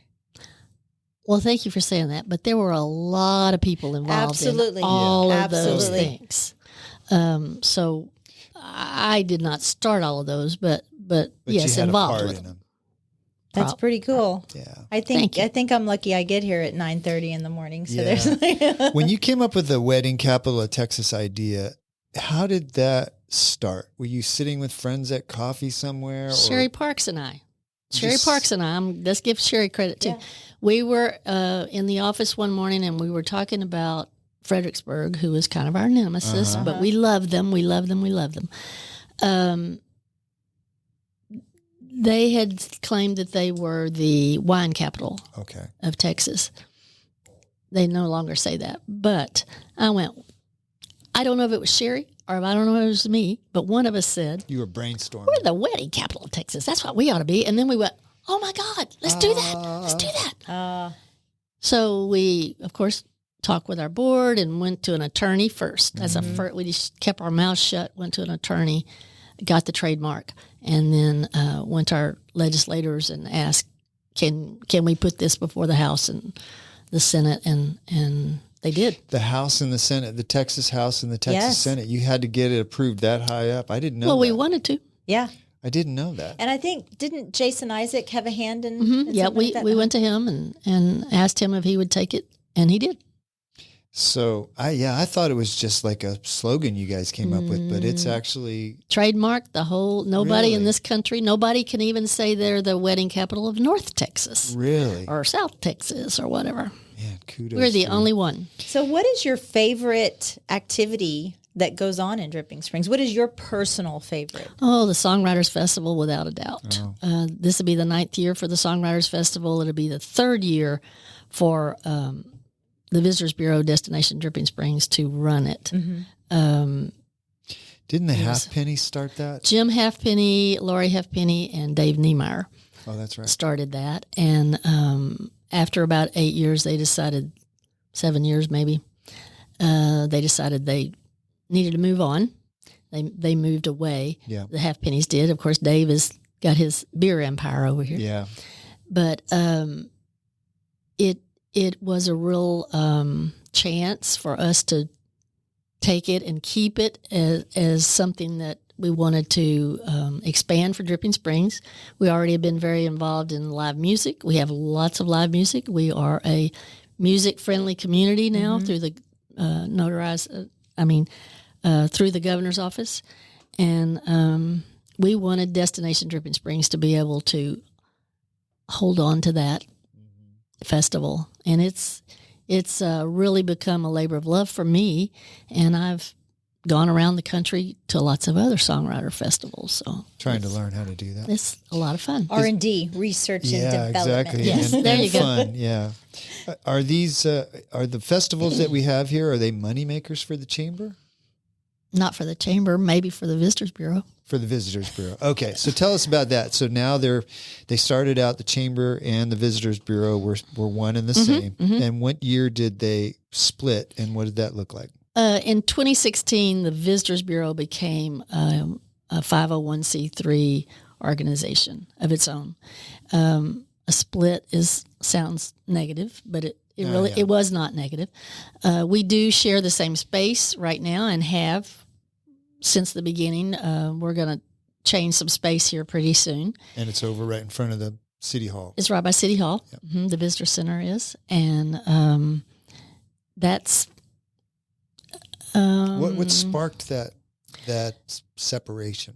Well, thank you for saying that. But there were a lot of people involved in all of those things. So I did not start all of those, but yes, you had involved a part with in them. That's pretty cool. Yeah. I think I'm lucky I get here at 9:30 in the morning. So there's when you came up with the Wedding Capital of Texas idea, how did that start? Were you sitting with friends at coffee somewhere? Sherry Parks and I. Let's give Sherry credit too. Yeah. We were in the office one morning and we were talking about Fredericksburg, who was kind of our nemesis, but we love them. We love them. We love them. They had claimed that they were the wine capital of Texas. They no longer say that. But I went, I don't know if it was Sherry or I don't know if it was me, but one of us said, you were brainstorming. We're the wedding capital of Texas. That's what we ought to be. And then we went, oh my God, let's do that. Let's do that. So we, of course, talked with our board and went to an attorney first. We just kept our mouths shut, went to an attorney, got the trademark, and then went to our legislators and asked, can we put this before the House and the Senate? And they did. The House and the Senate, the Texas House and the Texas Senate. You had to get it approved that high up. I didn't know that. Well, we wanted to. Yeah. I didn't know that. And I think, didn't Jason Isaac have a hand in Yeah, we went to him and asked him if he would take it, and he did. So, I thought it was just like a slogan you guys came up with, but it's actually... trademarked the whole... Nobody in this country, nobody can even say they're the wedding capital of North Texas. Really? Or South Texas or whatever. Man, kudos. We're the only one. So what is your favorite activity that goes on in Dripping Springs? What is your personal favorite? Oh, the Songwriters Festival, without a doubt. This will be the 9th year for the Songwriters Festival. It'll be the 3rd year for... the Visitors Bureau Destination Dripping Springs to run it. Didn't the Halfpenny start that? Jim Halfpenny, Lori Halfpenny, and Dave Niemeyer. Oh, that's right. Started that. And after about 8 years, they decided, 7 years maybe, they decided they needed to move on. They moved away. Yeah. The Halfpennies did. Of course, Dave has got his beer empire over here. Yeah. But it was a real chance for us to take it and keep it as something that we wanted to expand for Dripping Springs. We already have been very involved in live music. We have lots of live music. We are a music-friendly community now through the through the governor's office. And we wanted Destination Dripping Springs to be able to hold on to that festival, and it's really become a labor of love for me, and I've gone around the country to lots of other songwriter festivals. So Trying to learn how to do that. it's a lot of fun. R&D, research and development. Exactly. Yes, and, there and you go. fun. Yeah. Are these are the festivals that we have here? Are they money makers for the chamber? Not for the chamber, maybe for the Visitors Bureau. For the Visitors Bureau. Okay, so tell us about that. So now they started out, the chamber and the Visitors Bureau were one and the same. And what year did they split, and what did that look like? In 2016, the Visitors Bureau became a 501c3 organization of its own. A split sounds negative, but it was not negative. We do share the same space right now and have since the beginning. We're going to change some space here pretty soon. And it's over right in front of the City Hall. It's right by City Hall. Yep. The Visitor Center is. And that's... what sparked that separation?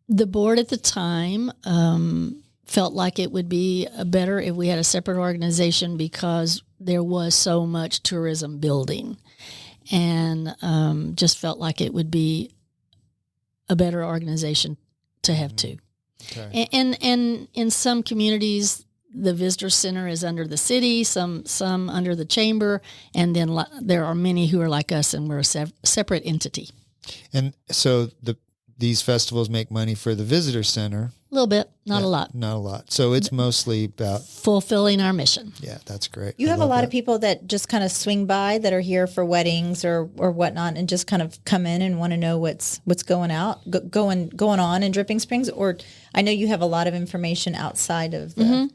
The board at the time felt like it would be better if we had a separate organization because there was so much tourism building, and just felt like it would be a better organization to have two. Okay. And in some communities, the visitor center is under the city, some under the chamber, and then there are many who are like us, and we're a separate entity. And so these festivals make money for the visitor center. A little bit, not a lot. Not a lot. So it's mostly about fulfilling our mission. Yeah, that's great. You have a lot of people that just kind of swing by that are here for weddings or whatnot, and just kind of come in and want to know what's going on in Dripping Springs. Or I know you have a lot of information outside of the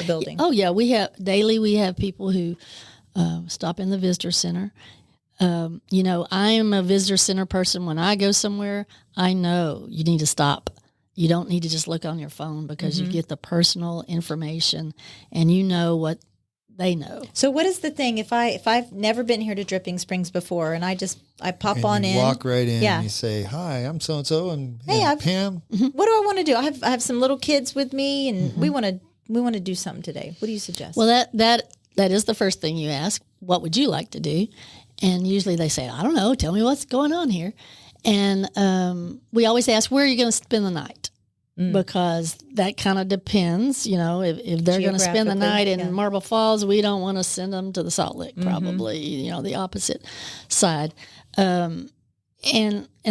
building. Oh yeah, we have people who stop in the visitor center. I am a visitor center person. When I go somewhere, I know you need to stop. You don't need to just look on your phone because you get the personal information and you know what they know. So what is the thing if I've never been here to Dripping Springs before and I pop on in, walk right in and you say, "Hi, I'm so and so," and hey, Pam. What do I want to do? I have some little kids with me, and we want to do something today. What do you suggest? Well, that is the first thing you ask. What would you like to do? And usually they say, "I don't know. Tell me what's going on here." And we always ask, "Where are you going to spend the night?" Because that kind of depends. If they're going to spend the night in Marble Falls, we don't want to send them to the Salt Lick. Probably, the opposite side. And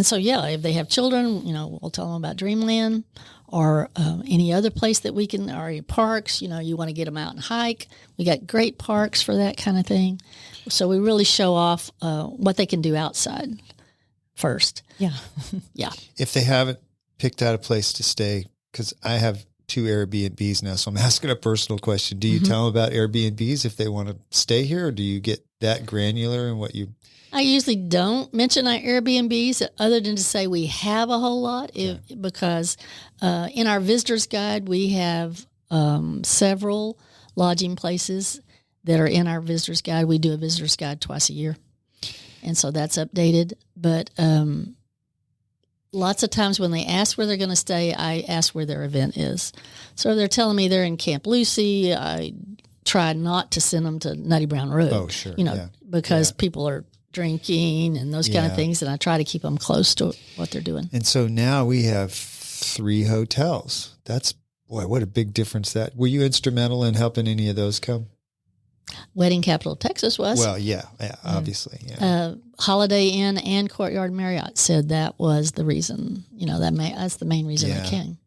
so if they have children, we'll tell them about Dreamland or any other place that we can, or parks. You want to get them out and hike. We got great parks for that kind of thing. So we really show off what they can do outside first. Yeah. Yeah. If they haven't picked out a place to stay, because I have 2 Airbnbs now, so I'm asking a personal question. Do you tell them about Airbnbs if they want to stay here, or do you get that granular in what you... I usually don't mention our Airbnbs other than to say we have a whole lot because in our visitor's guide, we have several lodging places that are in our visitor's guide. We do a visitor's guide twice a year. And so that's updated. But lots of times when they ask where they're going to stay, I ask where their event is. So if they're telling me they're in Camp Lucy, I try not to send them to Nutty Brown Road. Oh, sure. Because people are drinking and those kind of things, and I try to keep them close to what they're doing. And so now we have 3 hotels. That's, boy, what a big difference that. Were you instrumental in helping any of those come? Wedding Capital of Texas was. Well, obviously. Yeah. Holiday Inn and Courtyard Marriott said that was the reason, that's the main reason I came.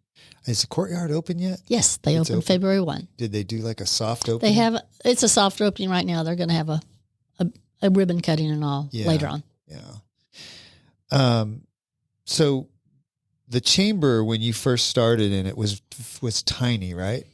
Is the Courtyard open yet? Yes, they opened February 1. Did they do like a soft opening? It's a soft opening right now. They're going to have a ribbon cutting and all later on. Yeah. So the chamber, when you first started in it, was tiny, right?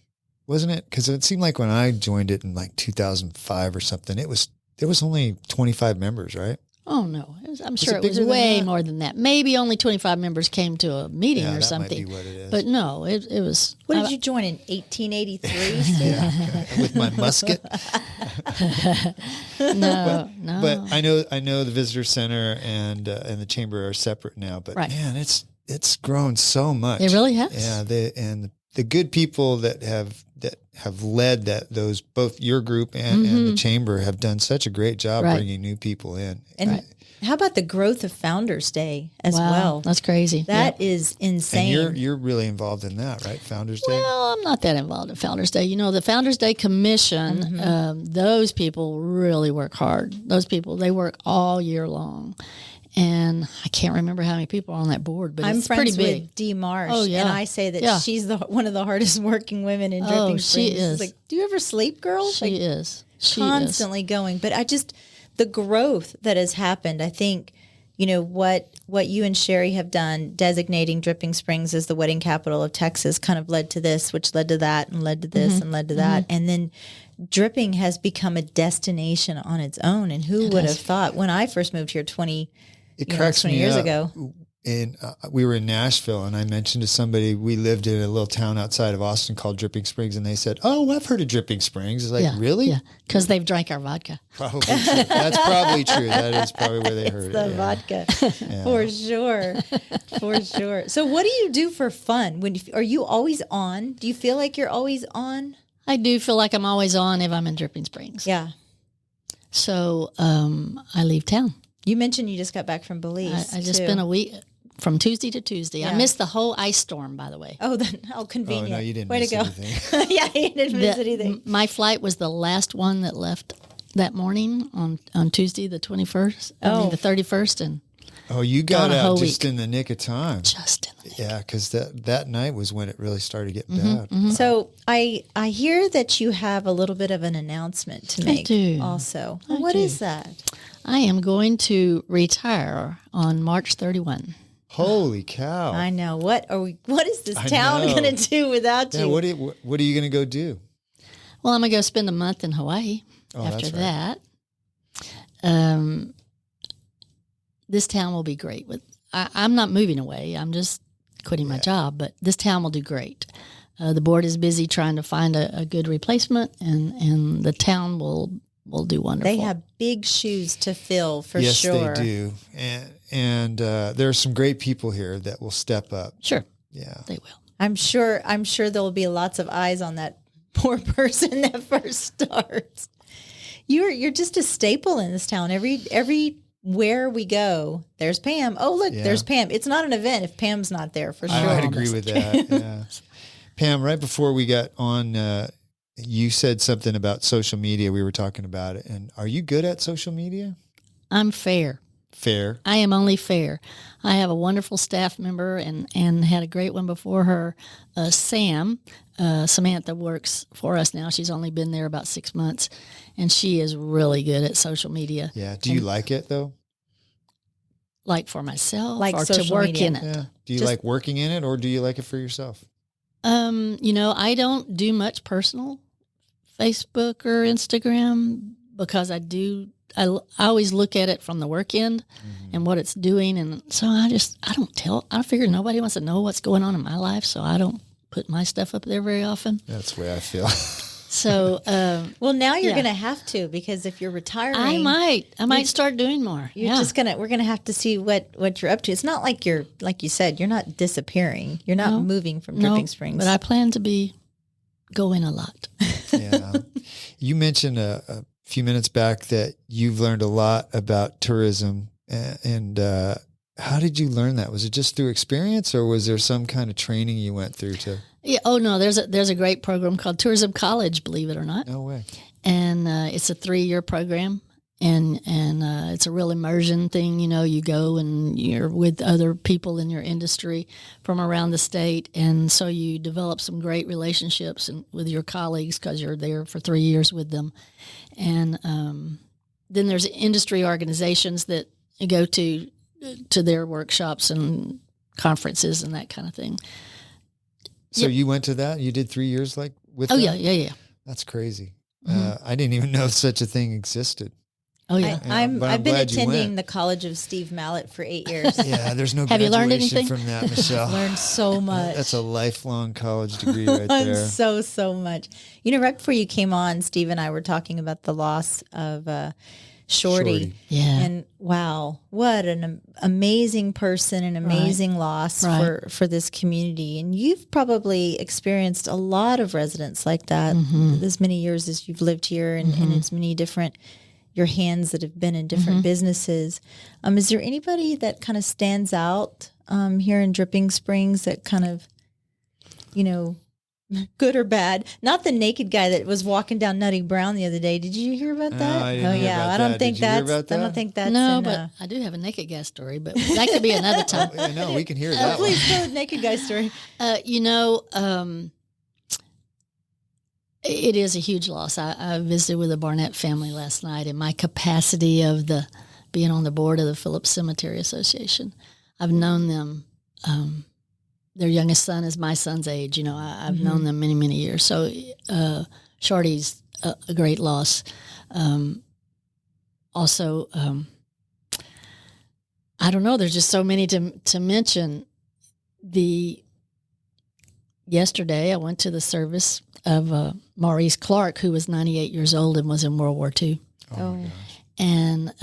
Wasn't it? Because it seemed like when I joined it in like 2005 or something, there was only 25 members, right? Oh no, I'm sure it was way more than that. Maybe only 25 members came to a meeting or something. Might be what it is. But no, it was. What did you join in 1883? With my musket. No. But I know the visitor center and the chamber are separate now. But man, it's grown so much. It really has. Yeah, the good people that have led those, both your group and the chamber have done such a great job bringing new people in. And how about the growth of Founders Day as well? That's crazy. That is insane. And you're really involved in that, right? Founders Day? Well, I'm not that involved in Founders Day. You know, the Founders Day Commission, those people really work hard. Those people, they work all year long. And I can't remember how many people are on that board, but it's pretty big. I'm friends with Dee Marsh, and I say that she's one of the hardest working women in Dripping Springs. She is. It's like, do you ever sleep, girl? She is. She constantly going. But the growth that has happened, I think, you know, what you and Sherry have done, designating Dripping Springs as the wedding capital of Texas, kind of led to this, which led to that, and led to this, and led to that. And then Dripping has become a destination on its own. And who would have thought, when I first moved here 20 years ago. And we were in Nashville, and I mentioned to somebody, we lived in a little town outside of Austin called Dripping Springs, and they said, "Oh, I've heard of Dripping Springs." It's like, really? Yeah, because they've drank our vodka. Probably true. That's probably true. That is probably where they heard the vodka, for sure, for sure. So, what do you do for fun? Are you always on? Do you feel like you're always on? I do feel like I'm always on if I'm in Dripping Springs. Yeah. So I leave town. You mentioned you just got back from Belize. I just spent a week. From Tuesday to Tuesday. Yeah. I missed the whole ice storm, by the way. Oh, convenient. Oh, no, you didn't Way miss to go. anything. Yeah, you didn't miss anything. My flight was the last one that left that morning on Tuesday, the 21st. I mean, the 31st. And you got out just week. in the nick of time. Just in the nick. Yeah, because that night was when it really started getting bad. So I hear that you have a little bit of an announcement to make. I do. Also. What is that? I am going to retire on March 31. Holy cow! I know. What is this town going to do without you? What are you going to go do? Well, I'm going to go spend a month in Hawaii after that. This town will be great. I'm not moving away. I'm just quitting my job, but this town will do great. The board is busy trying to find a good replacement, and the town will do wonderful. They have big shoes to fill for yes, sure. Yes, they do. And there are some great people here that will step up. Sure. Yeah. They will. I'm sure there will be lots of eyes on that poor person that first starts. You're just a staple in this town. Everywhere we go, there's Pam. Oh, look, there's Pam. It's not an event if Pam's not there, for sure. I'd agree with that. Yeah. Pam, right before we got on, you said something about social media. We were talking about it. And are you good at social media? I'm fair. Fair. I am only fair. I have a wonderful staff member and had a great one before her, Sam. Samantha works for us now. She's only been there about 6 months, and she is really good at social media. Yeah. Do you like it, though? Like for myself, like or to work in it? Yeah. Do you like working in it, or do you like it for yourself? I don't do much personal Facebook or Instagram because I always look at it from the work end and what it's doing. And so I figure nobody wants to know what's going on in my life. So I don't put my stuff up there very often. That's the way I feel. So, well, now you're going to have to, because if you're retiring, I might start doing more. We're going to have to see what you're up to. It's not like like you said, you're not disappearing. You're not moving from Dripping Springs. But I plan to be going a lot. Yeah. You mentioned a few minutes back that you've learned a lot about tourism, and how did you learn that? Was it just through experience, or was there some kind of training you went through to? Yeah. Oh no, there's a great program called Tourism College, believe it or not. No way. And it's a 3-year program, and it's a real immersion thing. You go and you're with other people in your industry from around the state, and so you develop some great relationships with your colleagues because you're there for 3 years with them. And then there's industry organizations that go to their workshops and conferences and that kind of thing. So you went to that? You did 3 years with that? Yeah. That's crazy. I didn't even know such a thing existed. Oh yeah, I've been attending the College of Steve Mallett for 8 years. Yeah, there's no Have you learned graduation anything? from that, Michelle. Learned so much. That's a lifelong college degree right there. So much. Right before you came on, Steve and I were talking about the loss of Shorty. Yeah. And wow, what an amazing person, an amazing loss for this community. And you've probably experienced a lot of residents like that as many years as you've lived here, and as many different, your hands that have been in different businesses. Is there anybody that kind of stands out here in Dripping Springs that kind of, good or bad? Not the naked guy that was walking down Nutty Brown the other day. Did you hear about that? I didn't hear about I don't that. think Did you hear that's. about that? I don't think that's. No, in, but I do have a naked guy story, but that could be another time. No, we can hear that one. please tell the naked guy story. It is a huge loss. I visited with the Barnett family last night in my capacity of being on the board of the Phillips Cemetery Association. I've known them. Their youngest son is my son's age. I've known them many, many years. So Shorty's a great loss. Also, I don't know. There's just so many to mention. Yesterday, I went to the service of Maurice Clark, who was 98 years old and was in World War II. Oh, my gosh. And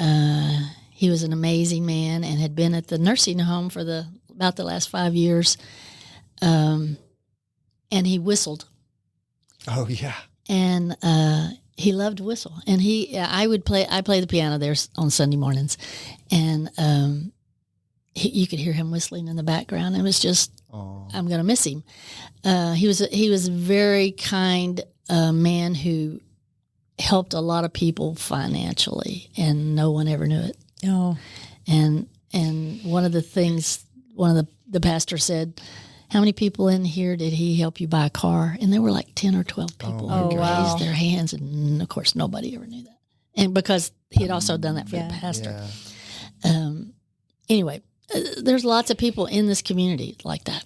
he was an amazing man and had been at the nursing home for about the last 5 years. And he whistled. Oh, yeah. And he loved to whistle. And I play the piano there on Sunday mornings. And you could hear him whistling in the background. It was just, I'm going to miss him. He was a very kind man who helped a lot of people financially, and no one ever knew it. Oh, and one of the pastor said, "How many people in here did he help you buy a car?" And there were like 10 or 12 people who raised their hands, and of course nobody ever knew that. And because he had also done that for the pastor. Yeah. Anyway, there's lots of people in this community like that.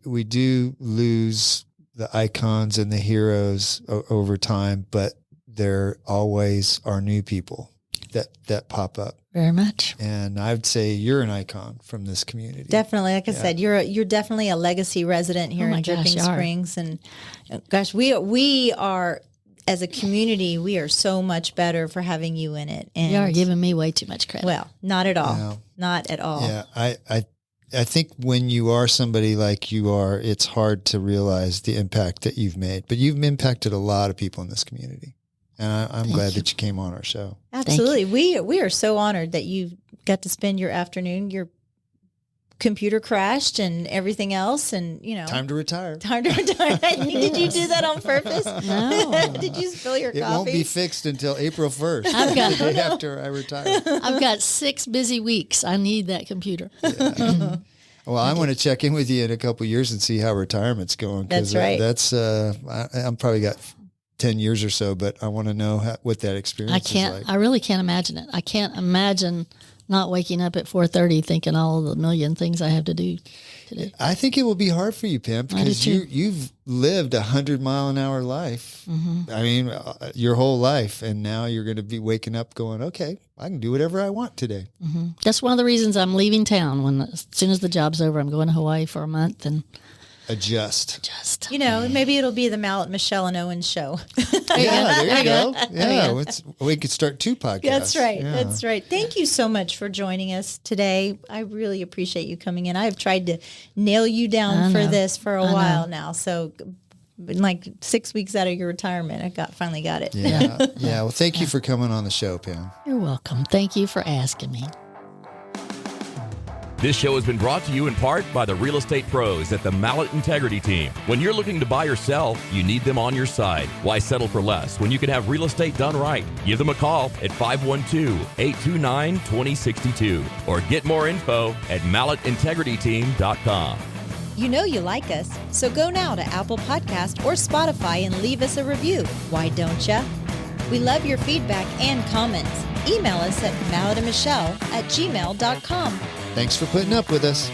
We do lose the icons and the heroes over time, but there always are new people that pop up. Very much. And I would say you're an icon from this community. Definitely. Like I said, you're definitely a legacy resident here in Dripping Springs. And gosh, we are, as a community, we are so much better for having you in it. And you are giving me way too much credit. Well, not at all. No. Not at all. Yeah. I think when you are somebody like you are, it's hard to realize the impact that you've made. But you've impacted a lot of people in this community. And I'm glad that you came on our show. Absolutely. We are so honored that you got to spend your afternoon. Your computer crashed and everything else, and time to retire. Did you do that on purpose? No. Did you spill your coffee? It won't be fixed until April 1st, the day after I retire. I've got 6 busy weeks. I need that computer. Yeah. Well, I want to check in with you in a couple of years and see how retirement's going. That's right. I'm probably got 10 years or so, but I want to know what that experience is like. I really can't imagine it. I can't imagine not waking up at 4:30 thinking all the million things I have to do today. I think it will be hard for you, Pam, because you've lived 100-mile-an-hour life. Mm-hmm. I mean, your whole life, and now you're going to be waking up going, okay, I can do whatever I want today. Mm-hmm. That's one of the reasons I'm leaving town. As soon as the job's over, I'm going to Hawaii for a month and adjust. Maybe it'll be the Mallett, Michelle, and Owens show. Yeah, there you go. Yeah, we could start 2 podcasts. That's right. Yeah. That's right. Thank you so much for joining us today. I really appreciate you coming in. I have tried to nail you down for this for a while now. So, like 6 weeks out of your retirement, I finally got it. Yeah. Yeah. Well, thank you for coming on the show, Pam. You're welcome. Thank you for asking me. This show has been brought to you in part by the real estate pros at the Mallett Integrity Team. When you're looking to buy or sell, you need them on your side. Why settle for less when you can have real estate done right? Give them a call at 512-829-2062 or get more info at mallettintegrityteam.com. You know you like us, so go now to Apple Podcast or Spotify and leave us a review. Why don't you? We love your feedback and comments. Email us at mallettandmichelle@gmail.com. Thanks for putting up with us.